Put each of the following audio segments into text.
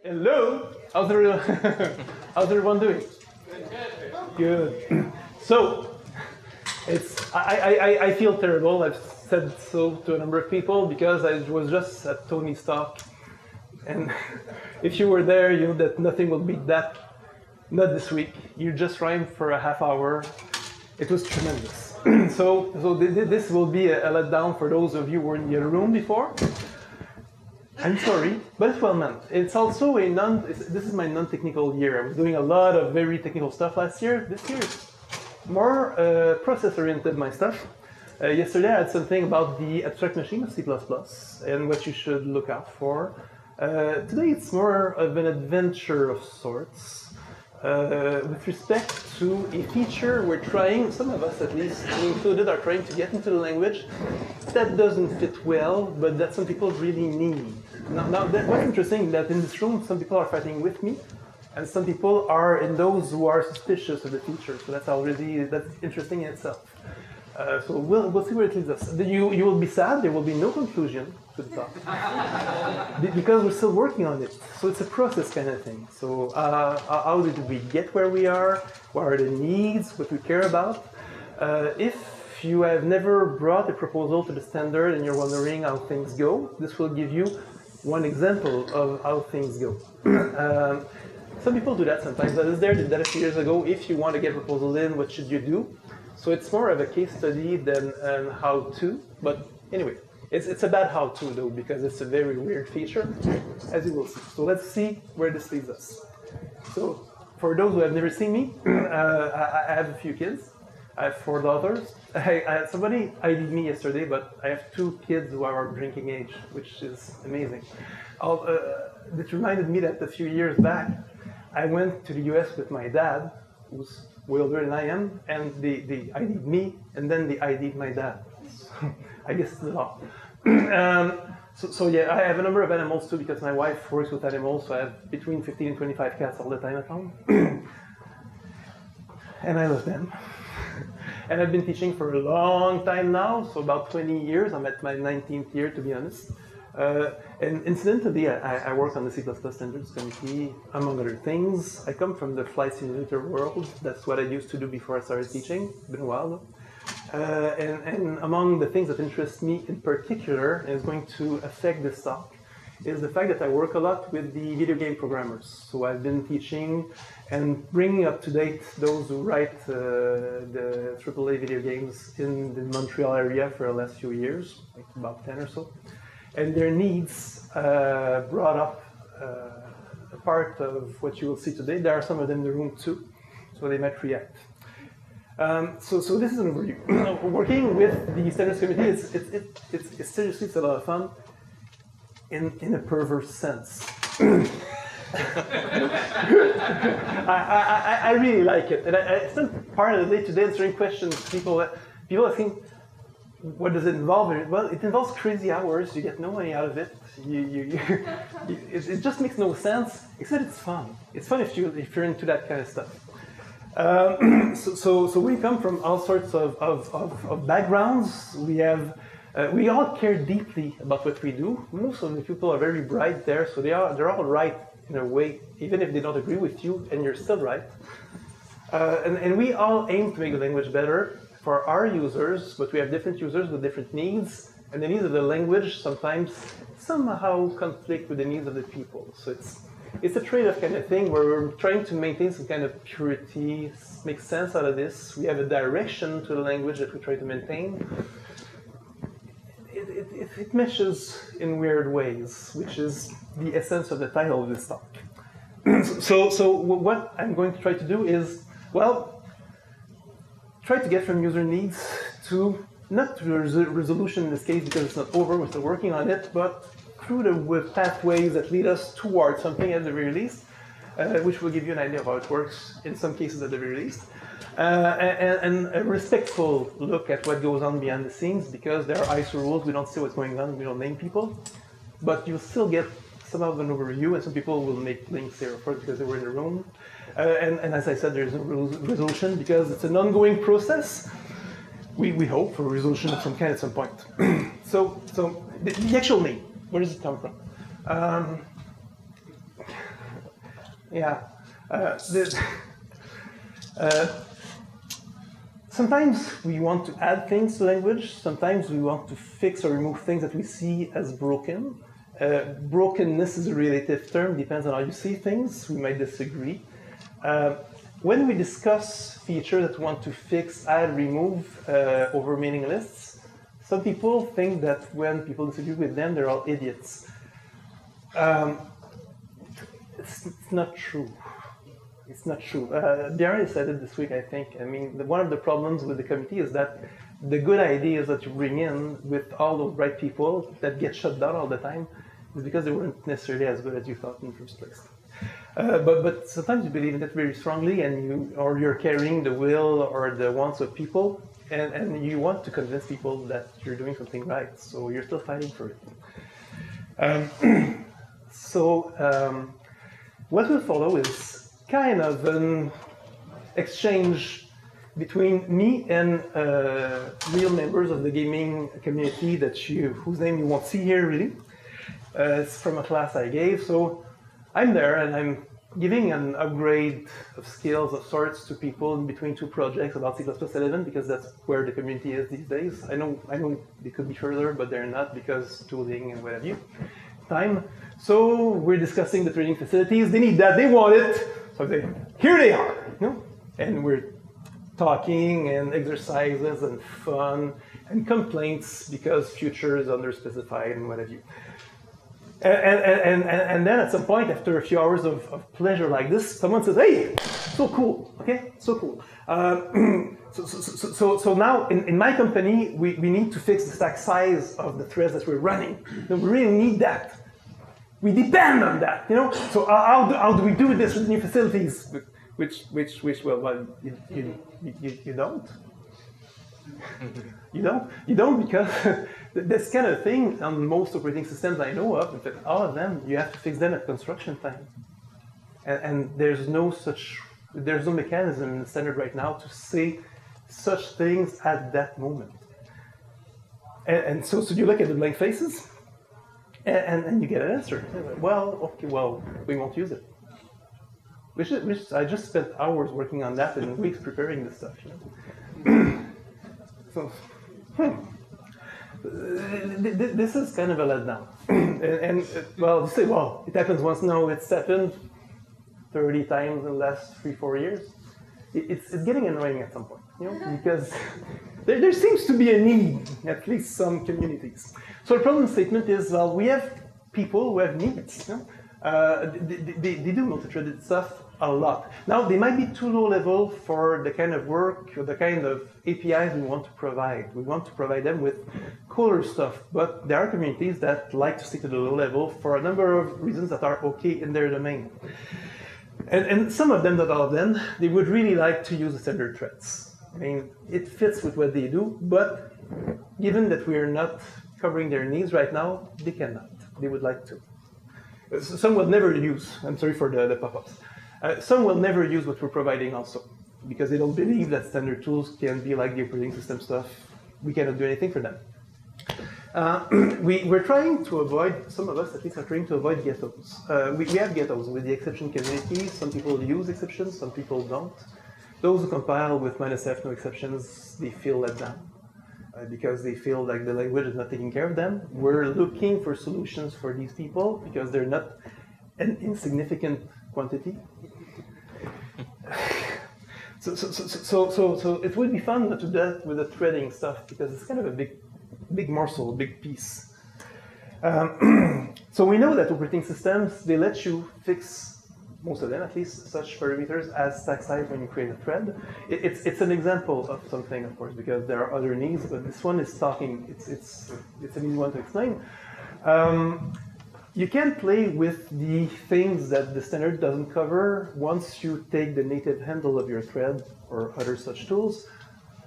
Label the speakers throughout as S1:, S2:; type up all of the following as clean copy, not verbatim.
S1: Hello. How's everyone? How's everyone doing? Good. So, I feel terrible. I've said so to a number of people because I was just at Tony's talk, and if you were there, you know that nothing will beat that. Not this week. You just rhymed for a half hour. It was tremendous. So this will be a letdown for those of you who were in the other room before. I'm sorry, but it's well meant. It's also this is my non-technical year. I was doing a lot of very technical stuff last year. This year is more process-oriented, my stuff. Yesterday I had something about the abstract machine of C++ and what you should look out for. Today it's more of an adventure of sorts. With respect to a feature we're trying, some of us at least, included, are trying to get into the language that doesn't fit well, but that some people really need. Now what's interesting that in this room, some people are fighting with me, and some people are in those who are suspicious of the feature. So that's interesting in itself. So we'll see where it leads us. You will be sad. There will be no conclusion to the talk because we're still working on it. So it's a process kind of thing. So how did we get where we are? What are the needs? What we care about? If you have never brought a proposal to the standard and you're wondering how things go, this will give you one example of how things go. Some people do that sometimes. I was there, did that a few years ago. If you want to get a proposal in, what should you do? So it's more of a case study than an how-to, but anyway, it's a bad how-to though, because it's a very weird feature, as you will see. So let's see where this leads us. So for those who have never seen me, I have a few kids. I have 4 daughters. Somebody ID'd me yesterday, but I have 2 kids who are drinking age, which is amazing. It reminded me that a few years back, I went to the US with my dad, who's way older than I am, and they ID'd me, and then they ID'd my dad. So, I guess it's the law. So yeah, I have a number of animals too, because my wife works with animals, so I have between 15 and 25 cats all the time at home. And I love them. And I've been teaching for a long time now, so about 20 years. I'm at my 19th year, to be honest. And incidentally, I work on the C++ Standards Committee, among other things. I come from the flight simulator world. That's what I used to do before I started teaching. It's been a while though. And among the things that interest me in particular, and is going to affect this talk, is the fact that I work a lot with the video game programmers. So I've been teaching and bringing up to date those who write the AAA video games in the Montreal area for the last few years, like about 10 or so. And their needs brought up a part of what you will see today. There are some of them in the room too, so they might react. So this is an overview. Working with the Standards Committee, it's seriously, it's a lot of fun in a perverse sense. I really like it, and I spend part of the day today answering questions. People asking, what does it involve? Well, it involves crazy hours. You get no money out of it. It just makes no sense. Except it's fun. It's fun if you're into that kind of stuff. So we come from all sorts of backgrounds. We all care deeply about what we do. Most of the people are very bright there, so they're all right in a way, even if they don't agree with you, and you're still right. And we all aim to make the language better for our users, but we have different users with different needs, and the needs of the language sometimes somehow conflict with the needs of the people. So it's a trade-off kind of thing where we're trying to maintain some kind of purity, make sense out of this. We have a direction to the language that we try to maintain. It meshes in weird ways, which is the essence of the title of this talk. So what I'm going to try to do is, well, try to get from user needs to, not to the resolution in this case because it's not over, we're still working on it, but through the pathways that lead us towards something at the very least, which will give you an idea of how it works in some cases at the very least, and a respectful look at what goes on behind the scenes, because there are ISO rules, we don't see what's going on, we don't name people, but you'll still get some of an overview, and some people will make links here, of course, because they were in the room. And as I said, there's no resolution because it's an ongoing process. We hope for a resolution of some kind at some point. So the actual name, where does it come from? Yeah. Sometimes we want to add things to language. Sometimes we want to fix or remove things that we see as broken. Brokenness is a relative term, depends on how you see things. We might disagree. When we discuss features that we want to fix, add, remove over mailing lists, some people think that when people disagree with them, they're all idiots. It's not true. It's not true. Darren said it this week, I think. I mean, one of the problems with the committee is that the good ideas that you bring in with all those bright people that get shut down all the time is because they weren't necessarily as good as you thought in the first place. But sometimes you believe in it very strongly, and you're carrying the will or the wants of people, and you want to convince people that you're doing something right. So you're still fighting for it. What will follow is kind of an exchange between me and real members of the gaming community whose name you won't see here really. It's from a class I gave. So I'm there and I'm giving an upgrade of skills of sorts to people in between two projects about C++11 because that's where the community is these days. I know they could be further, but they're not because tooling and what have you. Time. So we're discussing the training facilities. They need that. They want it. So they, here they are. And we're talking and exercises and fun and complaints because future is underspecified and what have you. And then at some point, after a few hours of pleasure like this, someone says, "Hey, so cool, okay, so cool." So now in my company, we need to fix the stack size of the threads that we're running. We really need that. We depend on that, So how do we do this with new facilities? Which well, you don't. You don't because this kind of thing on most operating systems I know of, in fact, all of them, you have to fix them at construction time. And there's no mechanism in the standard right now to say such things at that moment. And so you look at the blank faces, and you get an answer. We won't use it. Which I just spent hours working on that and weeks preparing this stuff. So, this is kind of a letdown. You say, it happens once. No, it's happened 30 times in the last 3-4 years. It's getting annoying at some point, because there seems to be a need, at least some communities. So the problem statement is, we have people who have needs. They do multi-threaded stuff a lot. Now, they might be too low level for the kind of work or the kind of APIs we want to provide. We want to provide them with cooler stuff, but there are communities that like to stick to the low level for a number of reasons that are okay in their domain. And some of them, not all of them, they would really like to use the standard threads. I mean, it fits with what they do, but given that we are not covering their needs right now, they cannot. They would like to. Some will never use, I'm sorry for the pop-ups, some will never use what we're providing also, because they don't believe that standard tools can be like the operating system stuff. We cannot do anything for them. We're trying to avoid, some of us at least are trying to avoid ghettos. We have ghettos with the exception community. Some people use exceptions, some people don't. Those who compile with -f, no exceptions, they feel let down. Because they feel like the language is not taking care of them. We're looking for solutions for these people because they're not an insignificant quantity. So it would be fun to do that with the threading stuff because it's kind of a big morsel, a big piece. So we know that operating systems, they let you fix, most of them at least, such parameters as stack size when you create a thread. It's an example of something, of course, because there are other needs, but this one is talking, it's an easy one to explain. You can play with the things that the standard doesn't cover once you take the native handle of your thread or other such tools,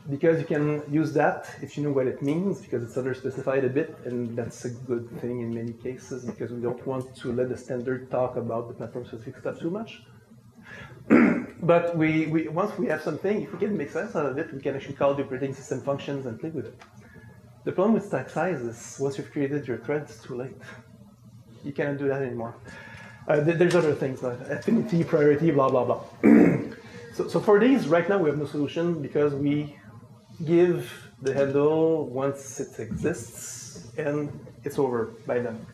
S1: because you can use that if you know what it means, because it's underspecified a bit, and that's a good thing in many cases, because we don't want to let the standard talk about the platform-specific stuff too much. But once we have something, if we can make sense out of it, we can actually call the operating system functions and play with it. The problem with stack size is once you've created your thread, it's too late. You cannot do that anymore. There's other things like affinity, priority, blah, blah, blah. So for these, right now we have no solution because we give the handle once it exists and it's over by then.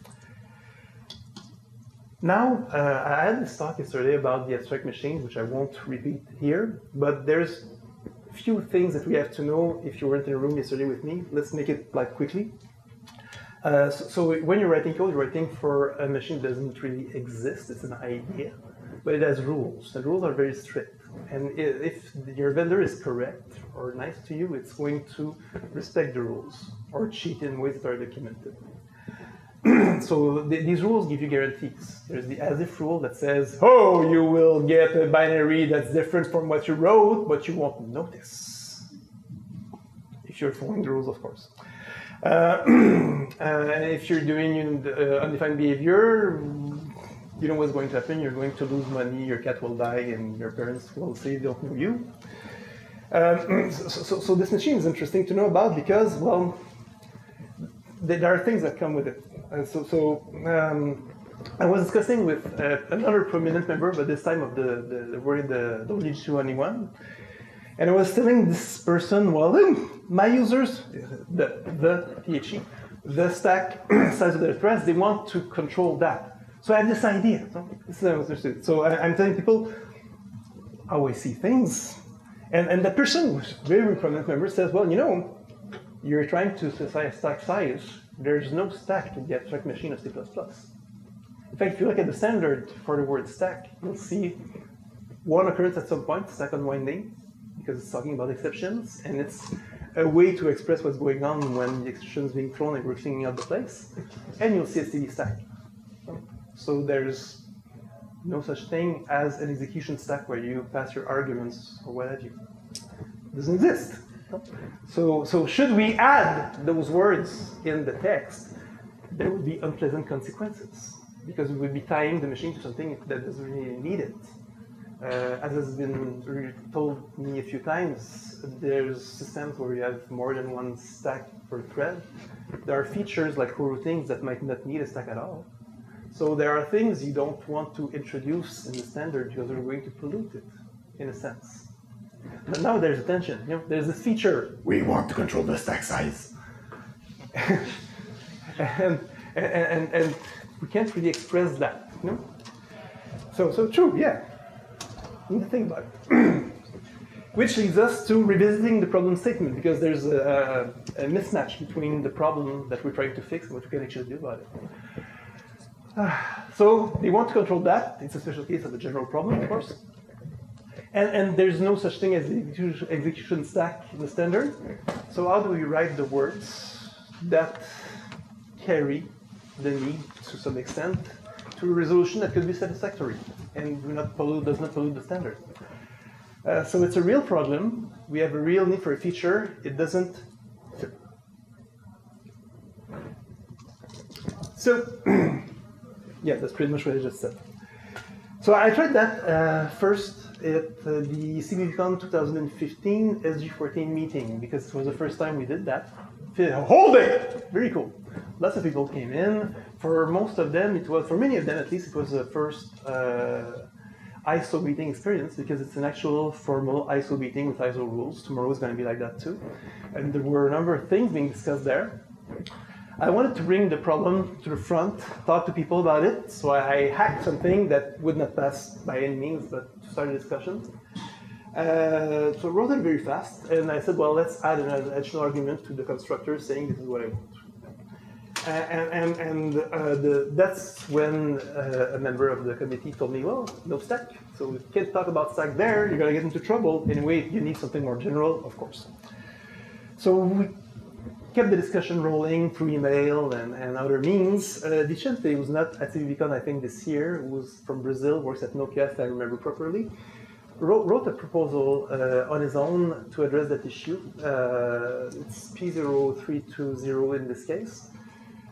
S1: Now, I had this talk yesterday about the abstract machines, which I won't repeat here, but there's a few things that we have to know if you weren't in the room yesterday with me. Let's make it like quickly. So when you're writing code, you're writing for a machine that doesn't really exist. It's an idea, but it has rules. And rules are very strict. And if your vendor is correct or nice to you, it's going to respect the rules or cheat in ways that are documented. So these rules give you guarantees. There's the as-if rule that says, oh, you will get a binary that's different from what you wrote, but you won't notice. If you're following the rules, of course. If you're doing undefined behavior, you know what's going to happen. You're going to lose money, your cat will die, and your parents will say they don't know you. So this machine is interesting to know about because, well, there are things that come with it. I was discussing with another prominent member, but this time of the WG221, and I was telling this person, well, my users, the PHE, the stack size of their threads, they want to control that. So I had this idea. So I'm telling people how I see things, and that person, who's a very prominent member, says, well, you know, you're trying to specify a stack size. There's no stack in the abstract machine of C++. In fact, if you look at the standard for the word stack, you'll see one occurrence at some point, stack unwinding, because it's talking about exceptions, and it's a way to express what's going on when the exception is being thrown and we're cleaning out the place. And you'll see a std stack. So there's no such thing as an execution stack where you pass your arguments or what have you. It doesn't exist. So should we add those words in the text, there would be unpleasant consequences because we would be tying the machine to something that doesn't really need it. As has been told me a few times, there's systems where you have more than one stack per thread. There are features like coroutines that might not need a stack at all. So there are things you don't want to introduce in the standard because they're going to pollute it, in a sense. But now there's a tension. You know, there's this feature. We want to control the stack size, and we can't really express that. You know? So true, yeah. You need to think about it. Which leads us to revisiting the problem statement because there's a mismatch between the problem that we're trying to fix and what we can actually do about it. So they want to control that. It's a special case of a general problem, of course. And there's no such thing as the execution stack in the standard. So how do we write the words that carry the need, to some extent, to a resolution that could be satisfactory and does not pollute the standard? So it's a real problem. We have a real need for a feature. It doesn't fit. So, yeah, that's pretty much what I just said. So I tried that first at the CppCon 2015 SG14 meeting because it was the first time we did that. Whole day! Very cool. Lots of people came in. For most of them, for many of them at least, it was the first ISO meeting experience because it's an actual formal ISO meeting with ISO rules. Tomorrow is going to be like that too. And there were a number of things being discussed there. I wanted to bring the problem to the front, talk to people about it, so I hacked something that would not pass by any means, but to start a discussion. So I wrote it very fast, and I said, well, let's add an additional argument to the constructor saying this is what I want. That's when a member of the committee told me, well, no stack, so we can't talk about stack there, you're going to get into trouble. Anyway, you need something more general, of course. So we kept the discussion rolling through email and other means. Vicente was not at CppCon, I think, this year, who was from Brazil, works at Nokia, if I remember properly, wrote a proposal on his own to address that issue. It's P0320 in this case.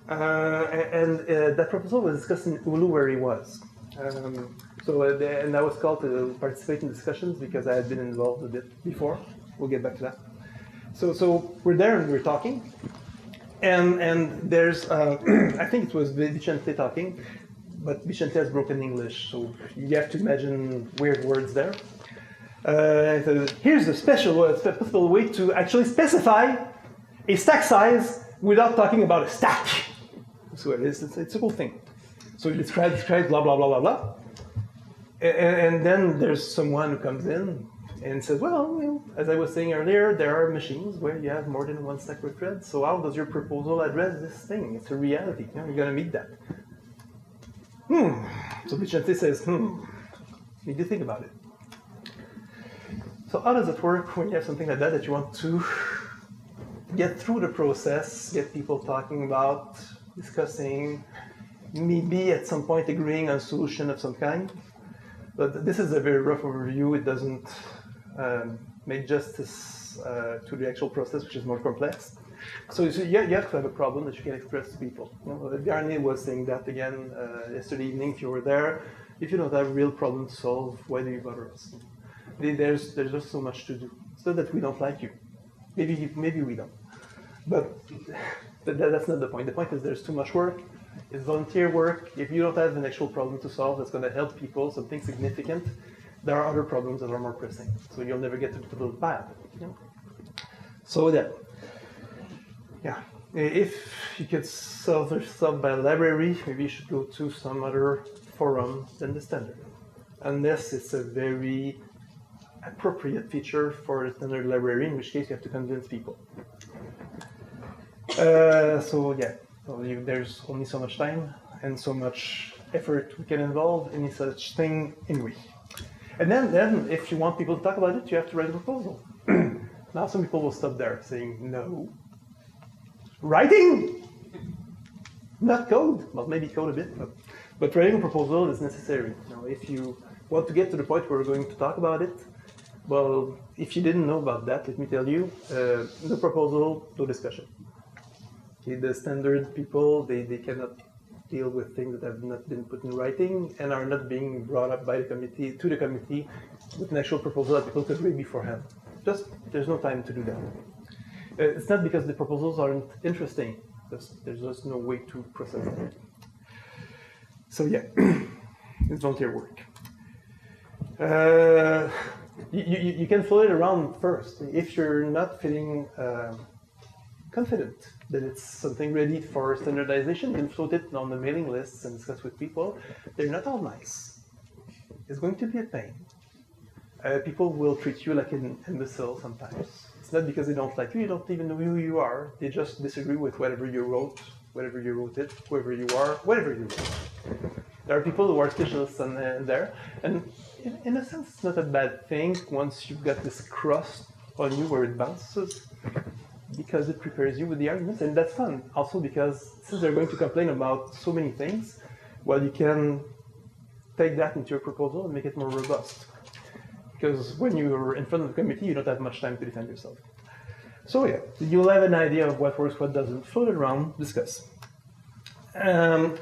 S1: That proposal was discussed in Ulu, where he was. And I was called to participate in discussions because I had been involved with it before. We'll get back to that. So we're there and we're talking, and there's I think it was Vicente talking. but Vicente has broken English, so you have to imagine weird words there. So here's a possible way to actually specify a stack size without talking about a stack. So it's a cool thing. So it describes blah, blah, blah, blah, blah. And then there's someone who comes in and says, well, you know, as I was saying earlier, there are machines where you have more than one stack per thread. So how does your proposal address this thing? It's a reality. You know, you're going to meet that. So Vicente says, need to think about it. So how does it work when you have something like that you want to get through the process, get people talking about, discussing, maybe at some point agreeing on a solution of some kind? But this is a very rough overview. It doesn't make justice to the actual process, which is more complex. So you have to have a problem that you can express to people. You know, Garnier was saying that again yesterday evening, if you were there. If you don't have a real problem to solve, why do you bother us? There's just so much to do. It's not that we don't like you. Maybe we don't. But that's not the point. The point is there's too much work. It's volunteer work. If you don't have an actual problem to solve that's going to help people, something significant, there are other problems that are more pressing. So you'll never get to the little path. You know? So yeah. If you could solve yourself by a library, maybe you should go to some other forum than the standard. Unless it's a very appropriate feature for a standard library, in which case you have to convince people. So there's only so much time and so much effort we can involve in such thing anyway. And then if you want people to talk about it, you have to write a proposal. Now some people will stop there saying, no. Writing? Not code. Well, maybe code a bit, but writing a proposal is necessary. Now, if you want to get to the point where we're going to talk about it, well, if you didn't know about that, let me tell you, no proposal, no discussion. Okay, the standard people, they cannot deal with things that have not been put in writing and are not being brought up by the committee to the committee with an actual proposal that people could read beforehand. There's no time to do that. It's not because the proposals aren't interesting. There's just no way to process them. So yeah, it's volunteer work. You can float it around first. If you're not feeling confident that it's something ready for standardization, you can float it on the mailing lists and discuss with people. They're not all nice. It's going to be a pain. People will treat you like an imbecile sometimes. It's not because they don't like you don't even know who you are. They just disagree with whatever you wrote it, whoever you are, whatever you wrote. There are people who are specialists in there, and in a sense, it's not a bad thing once you've got this crust on you where it bounces, because it prepares you with the arguments, and that's fun. Also because since they're going to complain about so many things, well, you can take that into your proposal and make it more robust. Because when you're in front of the committee, you don't have much time to defend yourself. So yeah, you'll have an idea of what works, what doesn't. Float it around, discuss. And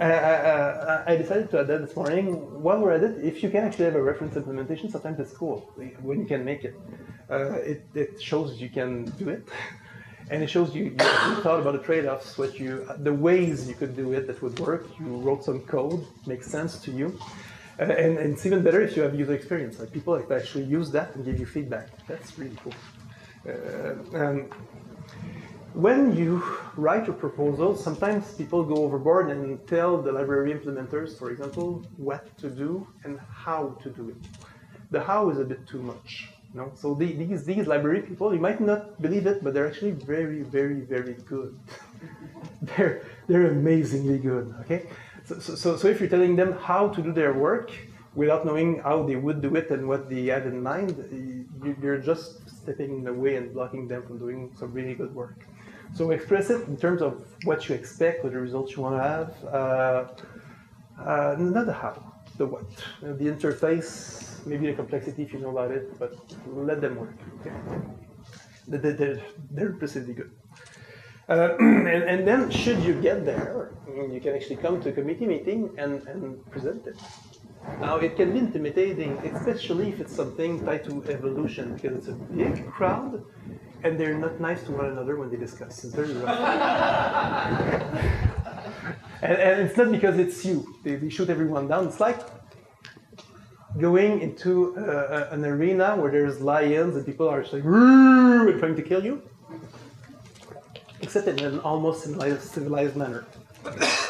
S1: I decided to add that this morning. While we're at it, if you can actually have a reference implementation, sometimes it's cool when you can make it. It shows you can do it, and it shows you thought about the trade-offs, the ways you could do it that would work. You wrote some code, makes sense to you. And it's even better if you have user experience, like people that actually use that and give you feedback. That's really cool. When you write your proposal, sometimes people go overboard and tell the library implementers, for example, what to do and how to do it. The how is a bit too much. You know? So these library people, you might not believe it, but they're actually very, very, very good. they're amazingly good. Okay. So if you're telling them how to do their work without knowing how they would do it and what they had in mind, you're just stepping in the way and blocking them from doing some really good work. So express it in terms of what you expect, what the results you want to have, not the how, the what. The interface, maybe the complexity if you know about it, but let them work. Okay? They're impressively good. And then, should you get there, you can actually come to a committee meeting and present it. Now, it can be intimidating, especially if it's something tied to evolution, because it's a big crowd, and they're not nice to one another when they discuss. It's very rough. And it's not because it's you. They shoot everyone down. It's like going into an arena where there's lions and people are just like, and trying to kill you. Except in an almost civilized manner.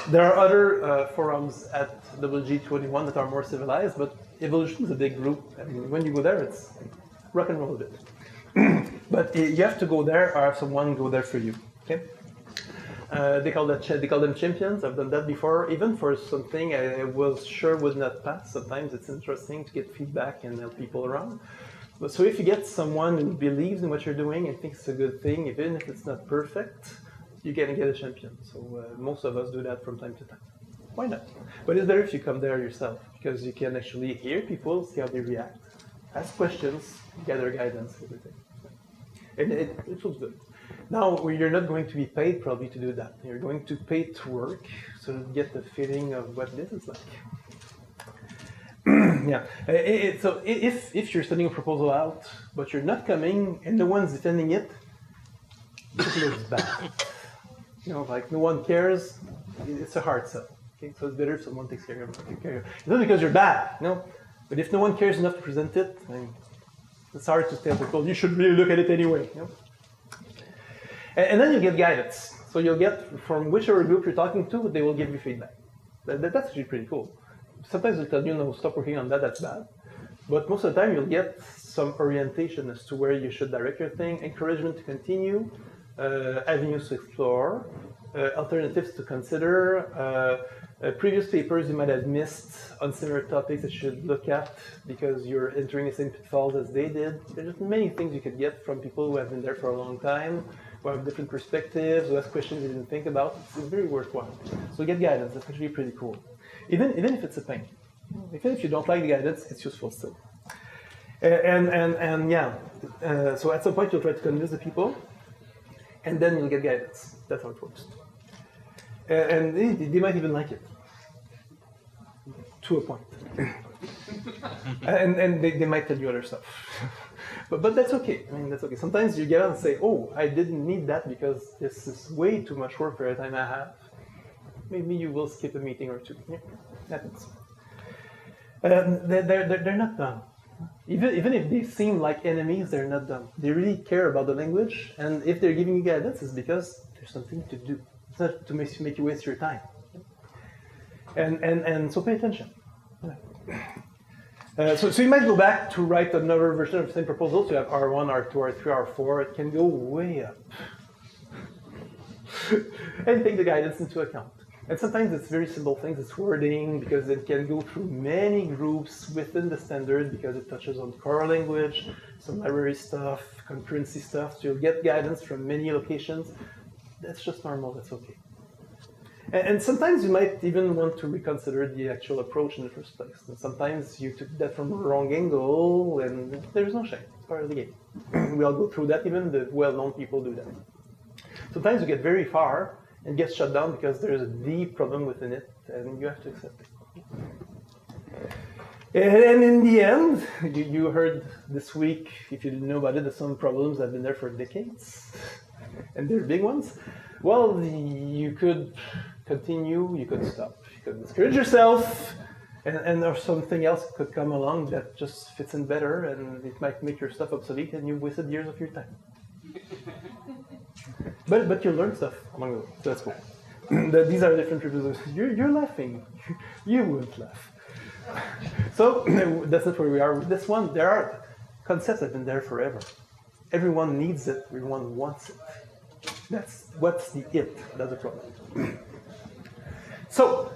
S1: There are other forums at WG21 that are more civilized, but Evolution is a big group. I mean, when you go there, it's rock and roll a bit. But you have to go there or have someone go there for you. Okay? They call them champions. I've done that before, even for something I was sure would not pass. Sometimes it's interesting to get feedback and help people around. But so if you get someone who believes in what you're doing and thinks it's a good thing, even if it's not perfect, you can get a champion. So most of us do that from time to time. Why not? But it's better if you come there yourself, because you can actually hear people, see how they react, ask questions, gather guidance, everything. And it feels good. Now, you're not going to be paid probably to do that. You're going to pay to work, so you get the feeling of what this is like. Yeah. So if you're sending a proposal out, but you're not coming, and no one's defending it, it looks bad. You know, like no one cares. It's a hard sell. Okay, so it's better if someone takes care of it. It's not because you're bad, you know. But if no one cares enough to present it, I mean, it's hard to tell people you should really look at it anyway. You know? And then you get guidance. So you'll get from whichever group you're talking to, they will give you feedback. That's actually pretty cool. Sometimes they'll tell you, no, stop working on that, that's bad. But most of the time you'll get some orientation as to where you should direct your thing, encouragement to continue, avenues to explore, alternatives to consider, previous papers you might have missed on similar topics that you should look at because you're entering the same pitfalls as they did. There's just many things you could get from people who have been there for a long time, who have different perspectives, who ask questions you didn't think about. It's very worthwhile. So get guidance. That's actually pretty cool. Even if it's a pain. Even if you don't like the guidance, it's useful still. So at some point you'll try to convince the people, and then you'll get guidance. That's how it works. And they might even like it. To a point. and they might tell you other stuff. But that's okay. I mean, that's okay. Sometimes you get out and say, oh, I didn't need that because this is way too much work for the time I have. Maybe you will skip a meeting or two. Yeah, happens. They're not done. Even if they seem like enemies, they're not done. They really care about the language, and if they're giving you guidance, it's because there's something to do. It's not to make you waste your time. And so pay attention. So you might go back to write another version of the same proposal. So you have R1, R2, R3, R4. It can go way up. And take the guidance into account. And sometimes it's very simple things, it's wording, because it can go through many groups within the standard because it touches on core language, some library stuff, concurrency stuff. So you'll get guidance from many locations. That's just normal, that's okay. And sometimes you might even want to reconsider the actual approach in the first place. And sometimes you took that from a wrong angle, and there's no shame. It's part of the game. We all go through that, even the well-known people do that. Sometimes you get very far and get shut down because there's a deep problem within it, and you have to accept it. And in the end, you heard this week, if you didn't know about it, that some problems have been there for decades, and they're big ones. Well, you could continue, you could stop, you could discourage yourself, and or something else could come along that just fits in better, and it might make your stuff obsolete, and you've wasted years of your time. But you learn stuff along the way, so that's cool. These are different reviews. You're laughing. You wouldn't laugh. So that's not where we are with this one. There are concepts that have been there forever. Everyone needs it. Everyone wants it. That's what's the it. That's the problem. So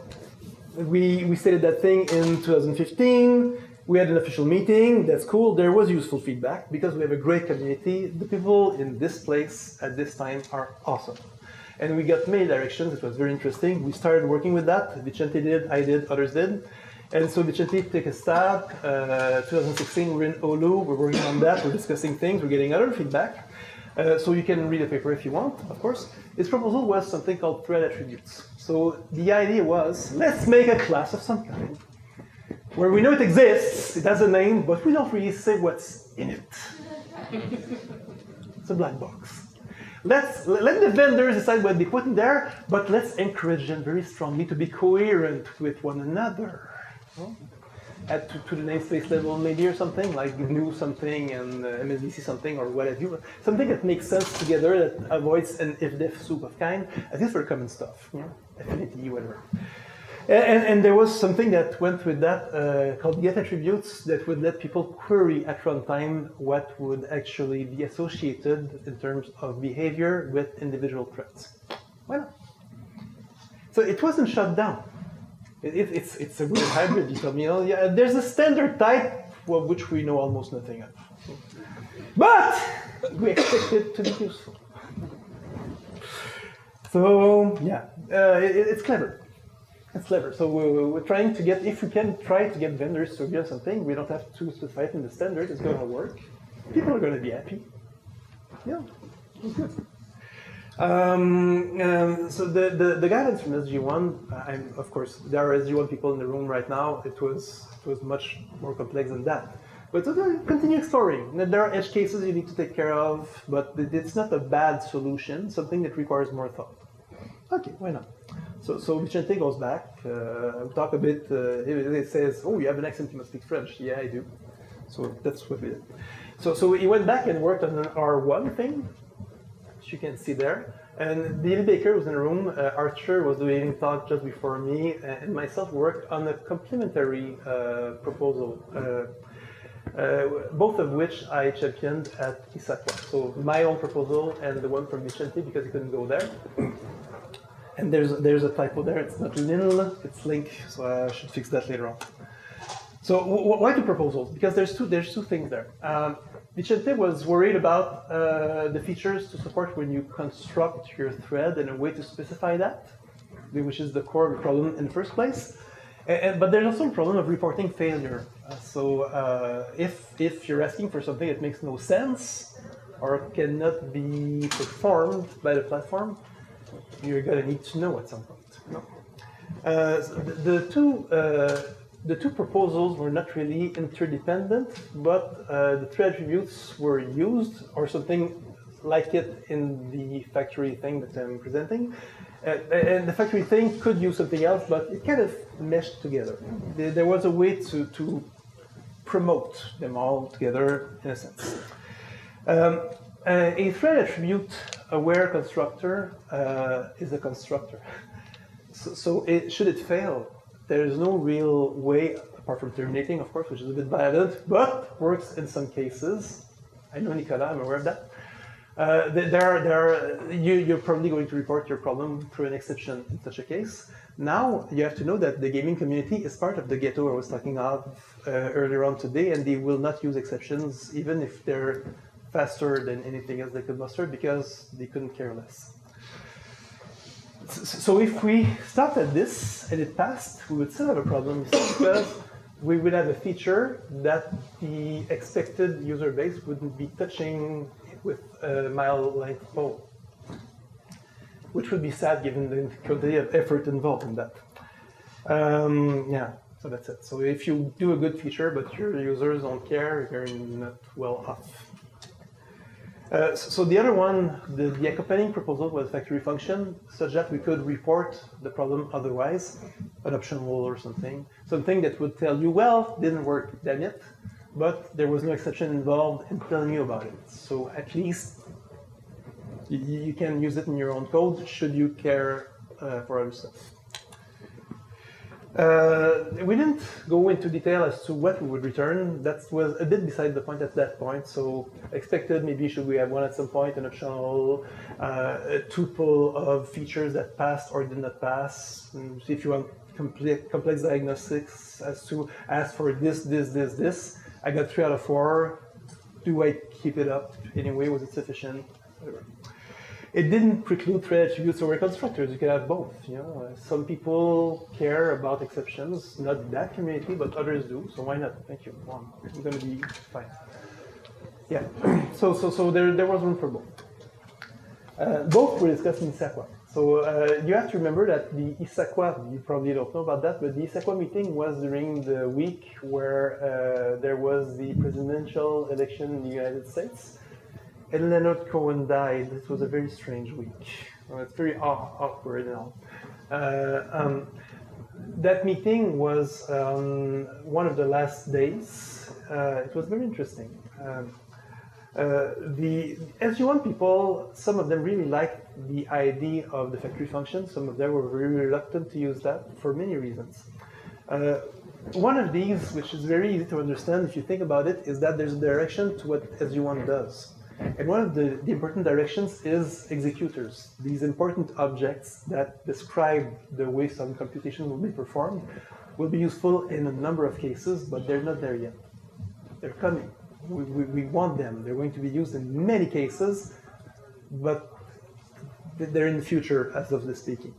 S1: we stated that thing in 2015. We had an official meeting, that's cool. There was useful feedback because we have a great community. The people in this place at this time are awesome. And we got many directions, it was very interesting. We started working with that. Vicente did, I did, others did. And so Vicente took a stab. 2016, we're in Olu, we're working on that, we're discussing things, we're getting other feedback. So you can read the paper if you want, of course. His proposal was something called thread attributes. So the idea was, let's make a class of some kind where we know it exists, it has a name, but we don't really say what's in it. It's a black box. let the vendors decide what they put in there, but let's encourage them very strongly to be coherent with one another. Add to the namespace level maybe or something, like GNU something and MSDC something or whatever. Something that makes sense together, that avoids an if-def soup of kind, at least for common stuff, affinity, whatever. And there was something that went with that called get attributes that would let people query at runtime what would actually be associated in terms of behavior with individual threads. Why not? So it wasn't shut down. It's a weird hybrid. You tell me, oh yeah, there's a standard type of which we know almost nothing of. But we expect it to be useful. So yeah, it's clever. It's clever. So we're trying to get, if we can try to get vendors to agree on something, we don't have to specify it in the standard. It's going to work. People are going to be happy. Yeah, it's good. So the guidance from SG1, of course, there are SG1 people in the room right now. It was much more complex than that. But continue exploring. There are edge cases you need to take care of, but it's not a bad solution, something that requires more thought. Okay, why not? So Vicente goes back, we talk a bit, it says, oh, you have an accent, you must speak French. Yeah, I do. So that's what we did. So he went back and worked on an R1 thing, which you can see there. And David Baker was in the room, Arthur was doing talk just before me, and myself worked on a complementary proposal, both of which I championed at ISACWA. So my own proposal and the one from Vicente, because he couldn't go there. And there's a typo there. It's not lil, it's link. So I should fix that later on. So why two proposals? Because there's two things there. Vicente was worried about the features to support when you construct your thread and a way to specify that, which is the core of the problem in the first place. But there's also a problem of reporting failure. If you're asking for something that makes no sense or cannot be performed by the platform, you're going to need to know at some point. No. The two proposals were not really interdependent, but the thread attributes were used, or something like it in the factory thing that I'm presenting. And the factory thing could use something else, but it kind of meshed together. There was a way to promote them all together, in a sense. A thread attribute aware constructor is a constructor. So should it fail, there is no real way, apart from terminating, of course, which is a bit violent, but works in some cases. I know Nicolas, I'm aware of that. You're probably going to report your problem through an exception in such a case. Now, you have to know that the gaming community is part of the ghetto I was talking of earlier on today, and they will not use exceptions, even if they're faster than anything else they could muster, because they couldn't care less. So if we stopped at this and it passed, we would still have a problem, because we would have a feature that the expected user base wouldn't be touching with a mile-length pole, which would be sad given the quantity of effort involved in that. Yeah, so that's it. So if you do a good feature but your users don't care, you're not well off. So the other one, the accompanying proposal was factory function, such that we could report the problem otherwise, an optional or something that would tell you, well, didn't work, damn it, but there was no exception involved in telling you about it. So at least you can use it in your own code, should you care for other stuff. We didn't go into detail as to what we would return. That was a bit beside the point at that point. So expected, maybe should we have one at some point, an optional, a tuple of features that passed or did not pass. And if you want complex diagnostics as to ask for this, I got 3 out of 4. Do I keep it up anyway? Was it sufficient? Whatever. It didn't preclude thread attributes over constructors. You can have both. You know, some people care about exceptions, not that community, but others do. So why not? Thank you. I'm going to be fine. Yeah. So there was room for both. Both were discussed in ISACWA. So you have to remember that the ISACWA, you probably don't know about that, but the ISACWA meeting was during the week where there was the presidential election in the United States. and Leonard Cohen died. It was a very strange week. It's very awkward now. That meeting was one of the last days. It was very interesting. The SG1 people, some of them really liked the idea of the factory function. Some of them were very reluctant to use that for many reasons. One of these, which is very easy to understand if you think about it, is that there's a direction to what SG1 does. And one of the important directions is executors. These important objects that describe the way some computation will be performed will be useful in a number of cases, but they're not there yet. They're coming. We want them. They're going to be used in many cases, but they're in the future as of this speaking.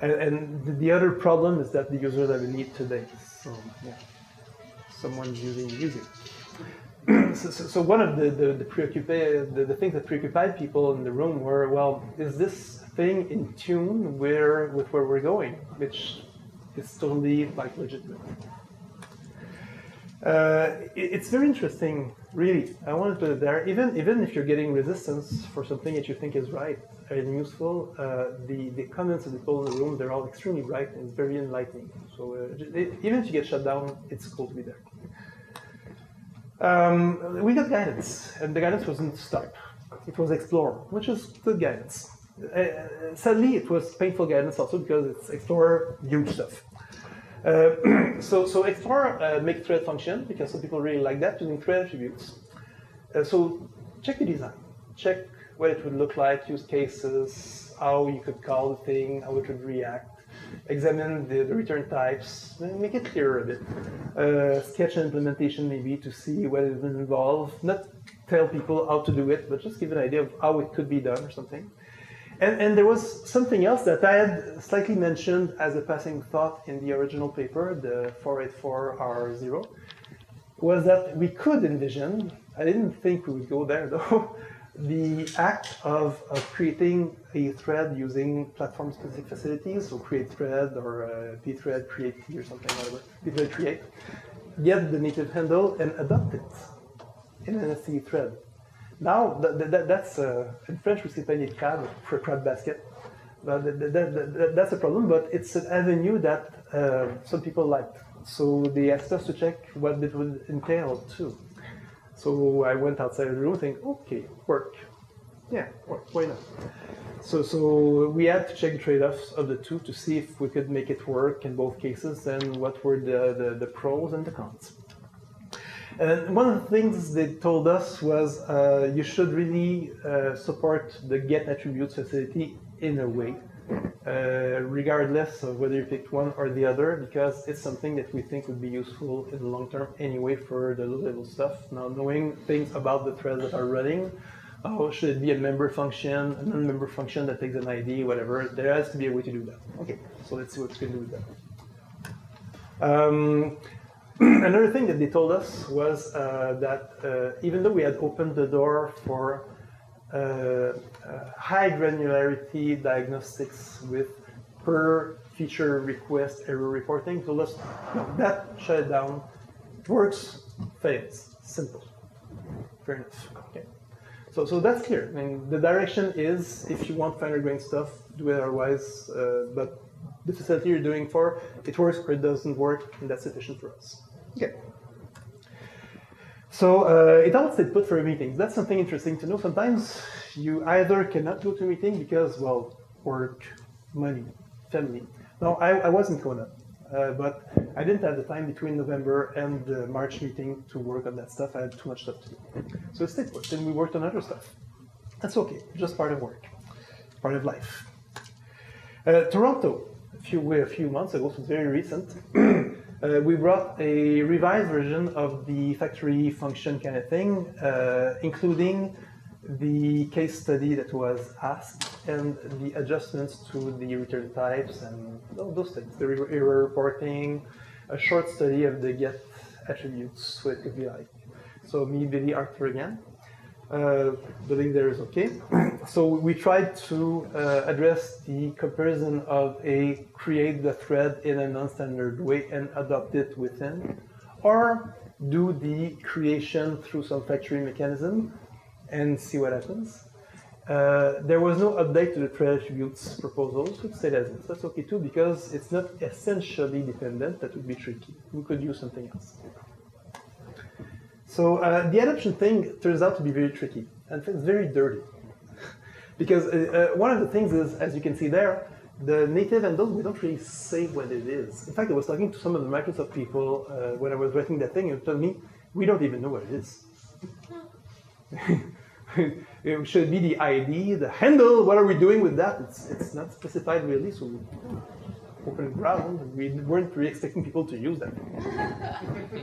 S1: And the other problem is that the users have a need today. So yeah, someone's using music. So one of the things that preoccupied people in the room were, well, is this thing in tune with where we're going, which is totally like legitimate. It's very interesting, really. I want to put it there. Even if you're getting resistance for something that you think is right and useful, the comments of the people in the room, they're all extremely right and it's very enlightening. So even if you get shut down, it's cool to be there. We got guidance, and the guidance wasn't stop. It was explore, which is good guidance. Sadly, it was painful guidance also because it's explore huge stuff. So explore make thread function because some people really like that using thread attributes. So check the design, check what it would look like, use cases, how you could call the thing, how it would react. Examine the return types, make it clearer a bit. Sketch an implementation maybe to see what is involved. Not tell people how to do it, but just give an idea of how it could be done or something. And there was something else that I had slightly mentioned as a passing thought in the original paper, the 484R0, was that we could envision, I didn't think we would go there though, the act of creating a thread using platform-specific facilities, so create thread or pthread create t or something, whatever, pthread create, get the native handle and adopt it in an STD thread. Now, that's, in French we say panier de crabe, for crab basket. But that's a problem, but it's an avenue that some people liked. So they asked us to check what it would entail too. So I went outside of the room thinking, okay, work. Yeah, work, why not? So we had to check the trade-offs of the two to see if we could make it work in both cases and what were the pros and the cons. And one of the things they told us was you should really support the get attributes facility in a way, regardless of whether you picked one or the other, because it's something that we think would be useful in the long term anyway for the low-level stuff. Now, knowing things about the threads that are running, should it be a member function, a non-member function that takes an ID, whatever, there has to be a way to do that. Okay, so let's see what we can do with that. Another thing that they told us was that even though we had opened the door for high granularity diagnostics with per feature request error reporting, told us no, that shut it down. It works, fails, simple. Fair enough. Okay. So that's clear. I mean, the direction is if you want finer grained stuff, do it otherwise. But the facility you're doing for, it works or it doesn't work, and that's sufficient for us. Okay. So it all stayed put for meetings. That's something interesting to know. Sometimes you either cannot go to a meeting because, well, work, money, family. Now, I was in Kona, but I didn't have the time between November and the March meeting to work on that stuff. I had too much stuff to do. So it stayed put, and we worked on other stuff. That's okay, just part of work, part of life. Toronto, a few months ago, so it's very recent, we brought a revised version of the factory function kind of thing, including the case study that was asked and the adjustments to the return types and those things, the error reporting, a short study of the get attributes, so it could be like. So me, Billy, Arthur again. The link there is okay. So we tried to address the comparison of a create the thread in a non-standard way and adopt it within, or do the creation through some factory mechanism and see what happens. There was no update to the thread attributes proposal, so it stayed as is. That's okay too, because it's not essentially dependent. That would be tricky. We could use something else. So the adoption thing turns out to be very tricky, and it's very dirty. Because one of the things is, as you can see there, the native handle, we don't really say what it is. In fact, I was talking to some of the Microsoft people when I was writing that thing, and told me, we don't even know what it is. It should be the ID, the handle, what are we doing with that? It's not specified really, so open ground, we weren't really expecting people to use that.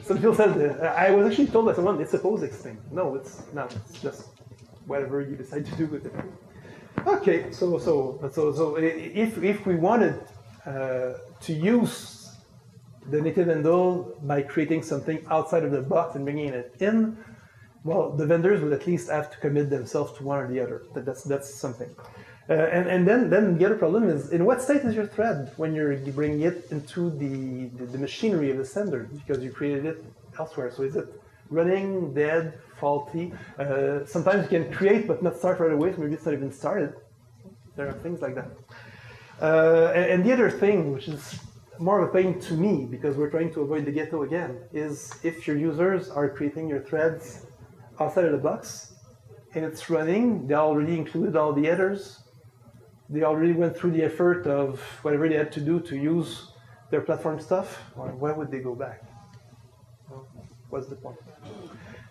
S1: Some people said, I was actually told by someone, it's a POSIX thing. No, it's not, it's just whatever you decide to do with it. Okay, so if we wanted to use the native handle by creating something outside of the box and bringing it in, well, the vendors would at least have to commit themselves to one or the other. That's something. And then the other problem is, in what state is your thread when you're bringing it into the machinery of the sender, because you created it elsewhere? So is it running, dead, faulty? Sometimes you can create but not start right away, so maybe it's not even started. There are things like that. And the other thing, which is more of a pain to me, because we're trying to avoid the ghetto again, is if your users are creating your threads outside of the box, and it's running, they already included all the headers, they already went through the effort of whatever they had to do to use their platform stuff, well, why would they go back? Well, what's the point?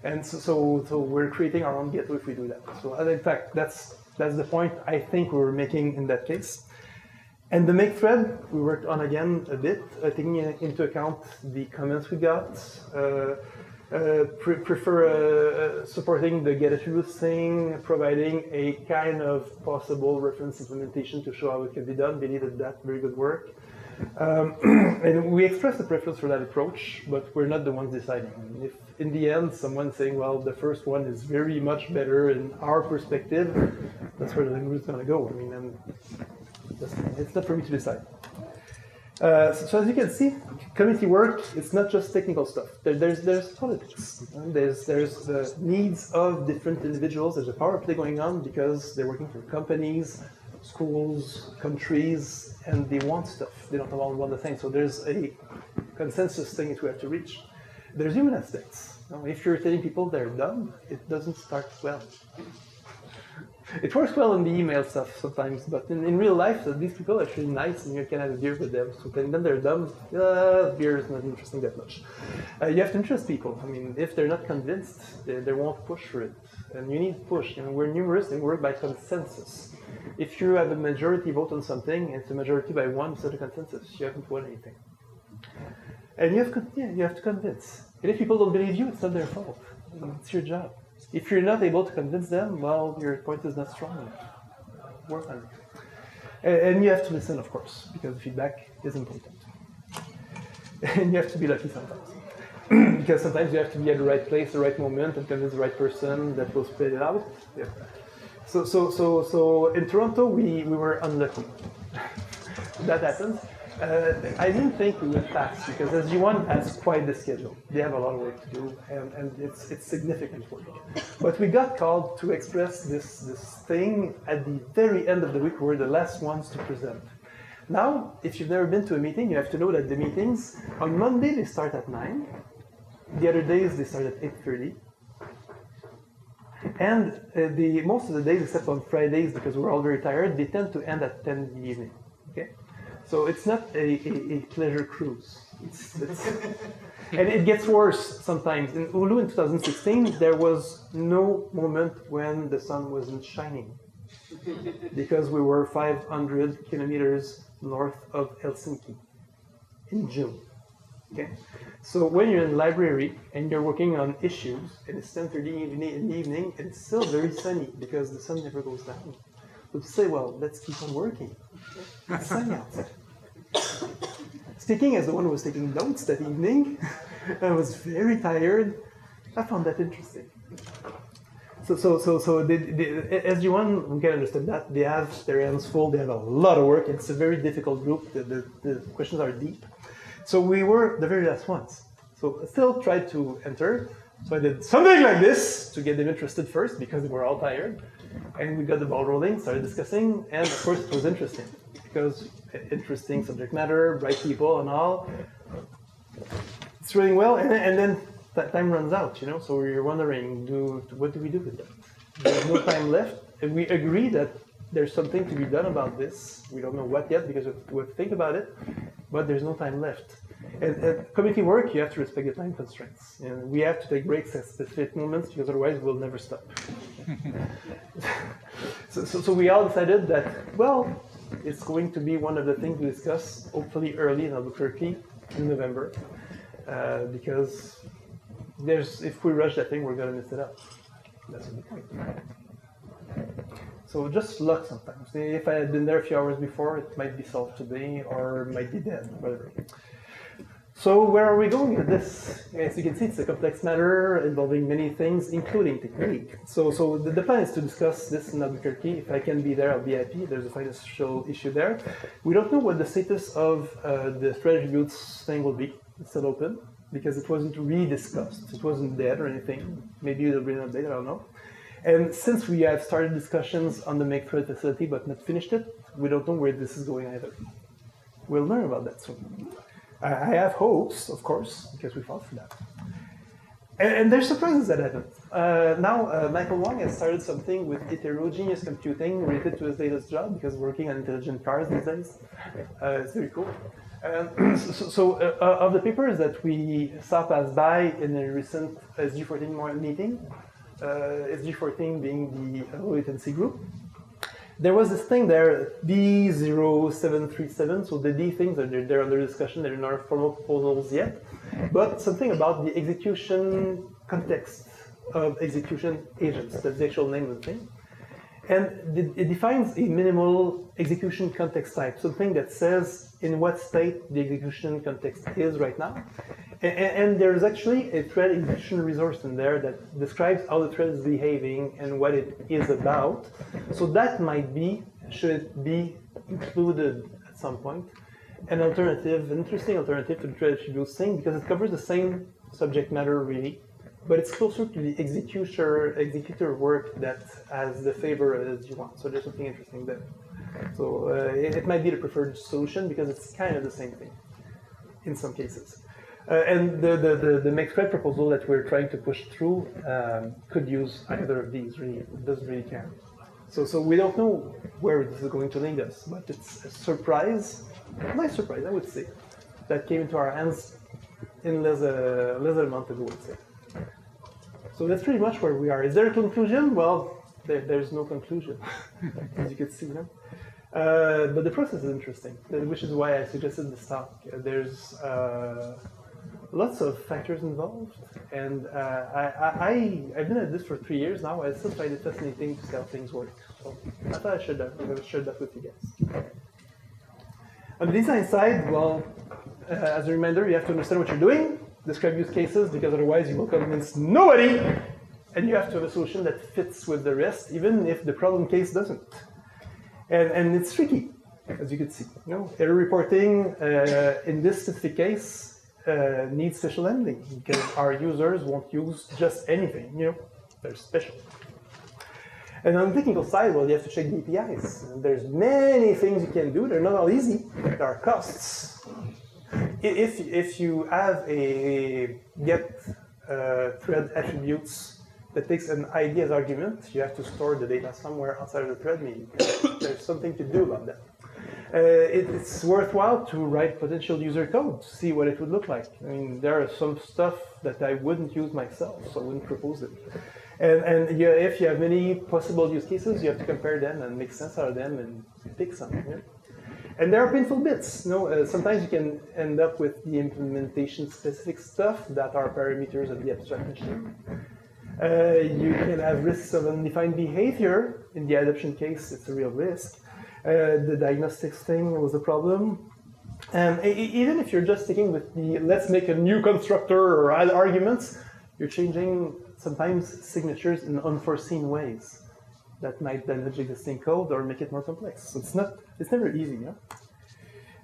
S1: And so we're creating our own ghetto if we do that. So in fact, that's the point I think we were making in that case. And the make thread, we worked on again a bit, taking into account the comments we got, prefer supporting the get attributes thing, providing a kind of possible reference implementation to show how it can be done. They needed that, very good work. And we expressed the preference for that approach, but we're not the ones deciding. I mean, if in the end someone's saying, well, the first one is very much better in our perspective, that's where the language is going to go. I mean, and it's not for me to decide. So as you can see, community work, it's not just technical stuff. There's politics. There's the needs of different individuals. There's a power play going on because they're working for companies, schools, countries, and they want stuff. They don't all want the thing. So there's a consensus thing that we have to reach. There's human aspects. Now, if you're telling people they're dumb, it doesn't start well. It works well in the email stuff sometimes, but in real life, these people are actually nice and you can have a beer with them. So telling them they're dumb, beer is not interesting that much. You have to interest people. I mean, if they're not convinced, they won't push for it. And you need push. And we're numerous and we work by consensus. If you have a majority vote on something, and it's a majority by one, it's not a consensus. You haven't won anything. And you have to convince. And if people don't believe you, it's not their fault. It's your job. If you're not able to convince them, well, your point is not strong enough. Work on it. And you have to listen, of course, because feedback is important. And you have to be lucky sometimes. Because sometimes you have to be at the right place, the right moment, and convince the right person that will spit it out. Yeah. So in Toronto, we were unlucky. That happens. I didn't think we would pass because SG1 has quite the schedule. They have a lot of work to do, and it's significant work. But we got called to express this thing at the very end of the week. We're the last ones to present. Now, if you've never been to a meeting, you have to know that the meetings, on Monday, they start at 9. The other days, they start at 8:30. And most of the days, except on Fridays, because we're all very tired, they tend to end at 10 in the evening. Okay? So it's not a pleasure cruise. And it gets worse sometimes. In Oulu in 2016, there was no moment when the sun wasn't shining because we were 500 kilometers north of Helsinki in June. Okay? So when you're in the library and you're working on issues and it's 10:30 in the evening, and it's still very sunny because the sun never goes down. So to say, well, let's keep on working. It's sunny outside. Speaking as the one who was taking notes that evening, I was very tired. I found that interesting. So the SG1, we can understand that. They have their hands full. They have a lot of work. It's a very difficult group. The questions are deep. So we were the very last ones. So I still tried to enter, So I did something like this to get them interested first because they were all tired. And we got the ball rolling, started discussing, and of course it was interesting. Because interesting subject matter, bright people and all. It's running well, and then that time runs out, so we're wondering, what do we do with that? There's no time left, and we agree that there's something to be done about this. We don't know what yet because we have to think about it, but there's no time left. And community work, you have to respect the time constraints. And we have to take breaks at specific moments because otherwise we'll never stop. So we all decided that, well, it's going to be one of the things we discuss, hopefully early in Albuquerque in November, because if we rush that thing, we're going to mess it up. That's the point. So just luck sometimes. If I had been there a few hours before, it might be solved today or it might be dead, whatever. So where are we going with this? As you can see, it's a complex matter involving many things, including technique. So the plan is to discuss this in Albuquerque. If I can be there, I'll be happy. There's a financial issue there. We don't know what the status of the thread attributes thing will be. It's still open because it wasn't rediscussed. It wasn't dead or anything. Maybe it'll be an update, I don't know. And since we have started discussions on the make thread facility but not finished it, we don't know where this is going either. We'll learn about that soon. I have hopes, of course, because we fought for that. And there's surprises that happen. Now, Michael Wong has started something with heterogeneous computing related to his latest job because he's working on intelligent cars these days. It's very cool. Of the papers that we saw pass by in a recent SG14 meeting, SG14 being the low latency group, there was this thing there, D0737, so the D things, they're under discussion, they're not formal proposals yet, but something about the execution context of execution agents, that's the actual name of the thing. And it defines a minimal execution context type, something that says in what state the execution context is right now. And there's actually a thread execution resource in there that describes how the thread is behaving and what it is about. So that might be, should it be included at some point, an interesting alternative to the thread attributes thing because it covers the same subject matter really, but it's closer to the executor work that has the favor as you want. So there's something interesting there. So it might be the preferred solution because it's kind of the same thing in some cases. And the make thread proposal that we're trying to push through could use either of these, really. It doesn't really care. So we don't know where this is going to lead us, but it's a surprise, a nice surprise, I would say, that came into our hands in less than a month ago, I'd say. So that's pretty much where we are. Is there a conclusion? Well, there's no conclusion, as you can see. No? But the process is interesting, which is why I suggested this talk. There's lots of factors involved, and I've been at this for 3 years now. I still find it fascinating to see how things work. So I thought I should share that with you guys. On the design side, well, as a reminder, you have to understand what you're doing, describe use cases, because otherwise you will convince nobody, and you have to have a solution that fits with the rest, even if the problem case doesn't. And it's tricky, as you can see. Error reporting in this specific case needs special handling because our users won't use just anything. They're special. And on the technical side, well, you have to check the APIs. And there's many things you can do. They're not all easy. There are costs. If you have a get thread attributes that takes an ID as argument, you have to store the data somewhere outside of the thread. There's something to do about that. It's worthwhile to write potential user code to see what it would look like. I mean, there are some stuff that I wouldn't use myself, so I wouldn't propose it. And if you have many possible use cases, you have to compare them and make sense out of them and pick some. And there are painful bits. Sometimes you can end up with the implementation-specific stuff that are parameters of the abstract machine. You can have risks of undefined behavior. In the adoption case, it's a real risk. The diagnostics thing was a problem. And even if you're just sticking with the let's make a new constructor or add arguments, you're changing sometimes signatures in unforeseen ways that might damage existing code or make it more complex. So it's never easy.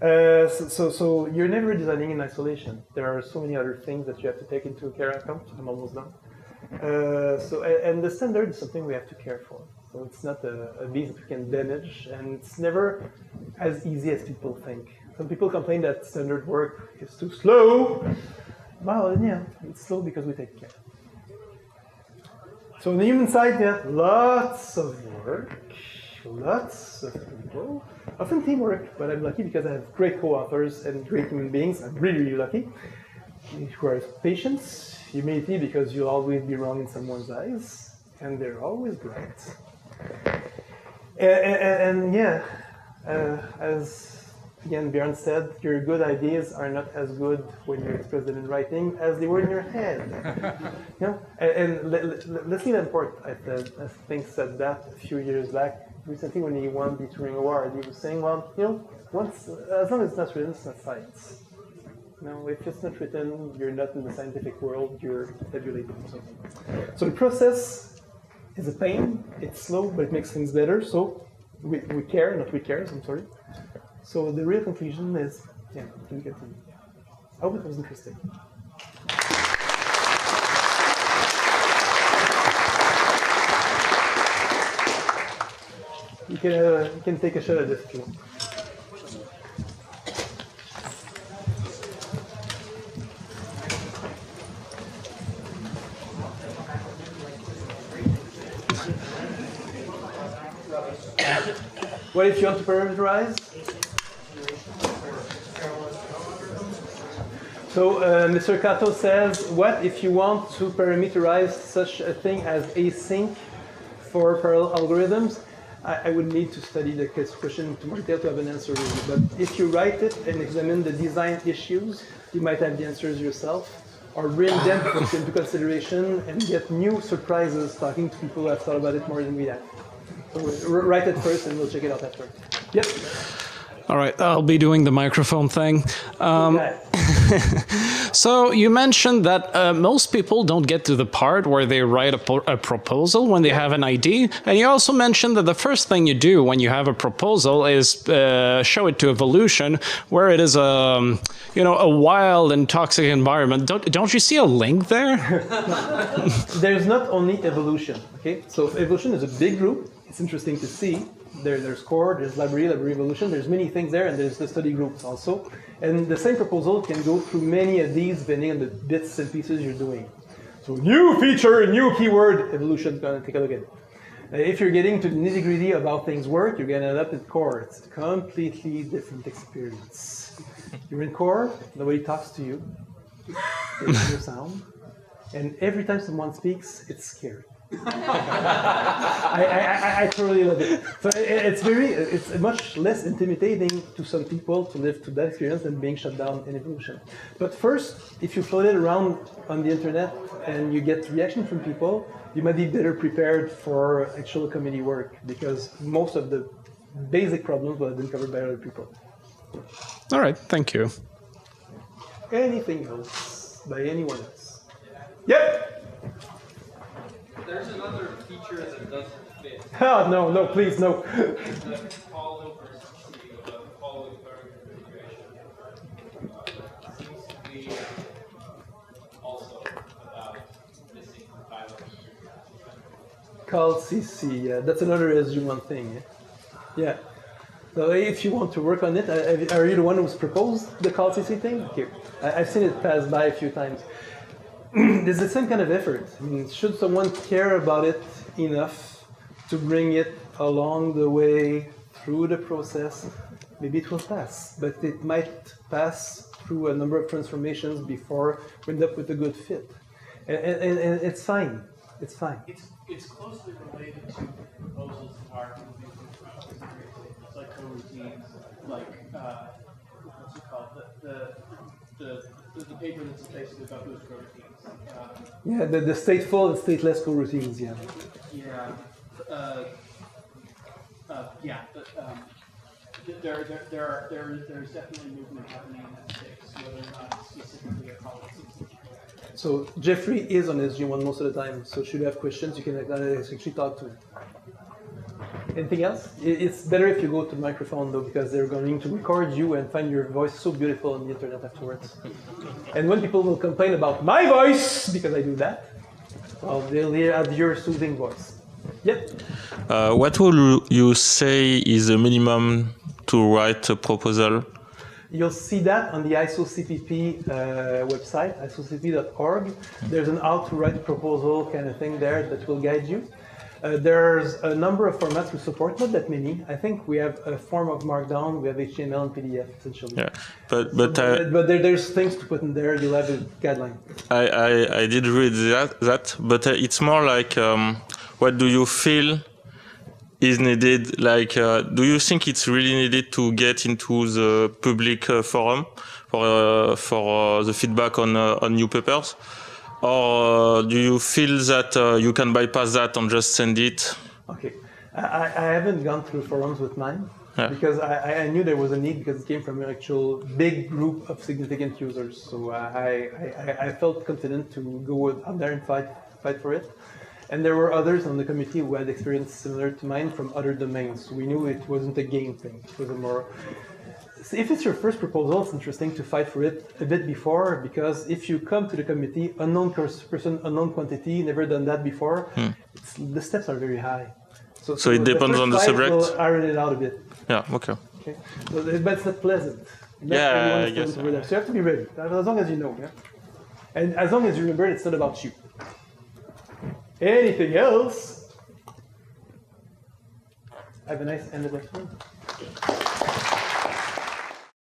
S1: So you're never designing in isolation. There are so many other things that you have to take into account. I'm almost done. And the standard is something we have to care for. So it's not a beast that we can damage, and it's never as easy as people think. Some people complain that standard work is too slow. Well, yeah, it's slow because we take care. So on the human side, yeah, lots of work, lots of people, often teamwork, but I'm lucky because I have great co-authors and great human beings. I'm really, really lucky. It requires patience, humility, because you'll always be wrong in someone's eyes, and they're always right. And yeah, as again Björn said, your good ideas are not as good when you're expressed in writing as they were in your head. You know, and Leslie Lamport, I think, said that a few years back. Recently, when he won the Turing Award, he was saying, "Well, you know, as long as it's not written, it's not science. No, if it's not written, you're not in the scientific world. You're tabulating something." So the process is a pain. It's slow, but it makes things better. So we care, not we cares. I'm sorry. So the real conclusion is, yeah, we continue. I hope it was interesting. You can take a shot at this if you want. What if you want to parameterize? So Mr. Cato says, what if you want to parameterize such a thing as async for parallel algorithms? I would need to study the question into more detail to have an answer really. But if you write it and examine the design issues, you might have the answers yourself, or bring them into consideration and get new surprises talking to people who have thought about it more than we have. So write it first and we'll check it out after. Yep.
S2: All right, I'll be doing the microphone thing. So you mentioned that most people don't get to the part where they write a proposal when they have an idea, and you also mentioned that the first thing you do when you have a proposal is show it to evolution, where it is a wild and toxic environment. Don't you see a link there?
S1: There's not only evolution. Okay, so evolution is a big group. It's interesting to see. There's core, there's library evolution, there's many things there, and there's the study groups also. And the same proposal can go through many of these depending on the bits and pieces you're doing. So new feature, new keyword, evolution, gonna take a look at it. If you're getting to the nitty-gritty of how things work, you're gonna end up in core. It's a completely different experience. You're in core, nobody talks to you. There's no sound. And every time someone speaks, it's scary. I totally love it. So it's much less intimidating to some people to live through that experience than being shut down in evolution. But first, if you float it around on the internet and you get reaction from people, you might be better prepared for actual committee work because most of the basic problems will have been covered by other people.
S2: All right, thank you.
S1: Anything else by anyone else? Yep.
S3: There's another feature that doesn't fit.
S1: Oh, no, please, no.
S3: The follow versus the follow configuration. Seems to be also about missing compilers.
S1: Call CC, yeah, that's another SG1 thing. Yeah. So if you want to work on it, are you the one who's proposed the call CC thing? Okay. I've seen it pass by a few times. There's the same kind of effort. I mean, should someone care about it enough to bring it along the way through the process, maybe it will pass, but it might pass through a number of transformations before we end up with a good fit. And it's fine. It's fine.
S4: It's closely related to proposals that are like coroutines, like what's it called? The paper that's basically about those coroutines.
S1: Yeah, the stateful and stateless coroutines. Yeah.
S4: Yeah. There's definitely movement happening in that space, whether or not it's specifically a policy.
S1: So Jeffrey is on SG1 most of the time. So should you have questions, you can actually talk to him. Anything else? It's better if you go to the microphone though, because they're going to record you and find your voice so beautiful on the internet afterwards. And when people will complain about my voice, because I do that, well, they'll have your soothing voice. Yep.
S5: What would you say is the minimum to write a proposal?
S1: You'll see that on the ISO-CPP website, isocpp.org. There's an how to write a proposal kind of thing there that will guide you. There's a number of formats we support, not that many. I think we have a form of Markdown, we have HTML and PDF essentially.
S5: Yeah, but
S1: there's things to put in there. You'll have a guideline.
S5: I did read that, but it's more like what do you feel is needed? Like, do you think it's really needed to get into the public forum for the feedback on new papers? Or do you feel that you can bypass that and just send it?
S1: Okay, I haven't gone through forums with mine because I knew there was a need because it came from an actual big group of significant users. So I felt confident to go out there and fight for it. And there were others on the committee who had experience similar to mine from other domains. So we knew it wasn't a game thing. It was a more... If it's your first proposal, it's interesting to fight for it a bit before, because if you come to the committee, unknown person, unknown quantity, never done that before, the steps are very high.
S5: So it depends on the subject?
S1: We'll iron it out a bit.
S5: Yeah, okay.
S1: So, but it's not pleasant. Not
S5: I guess.
S1: So you have to be ready, as long as you know. Yeah? And as long as you remember, it's not about you. Anything else? Have a nice end of the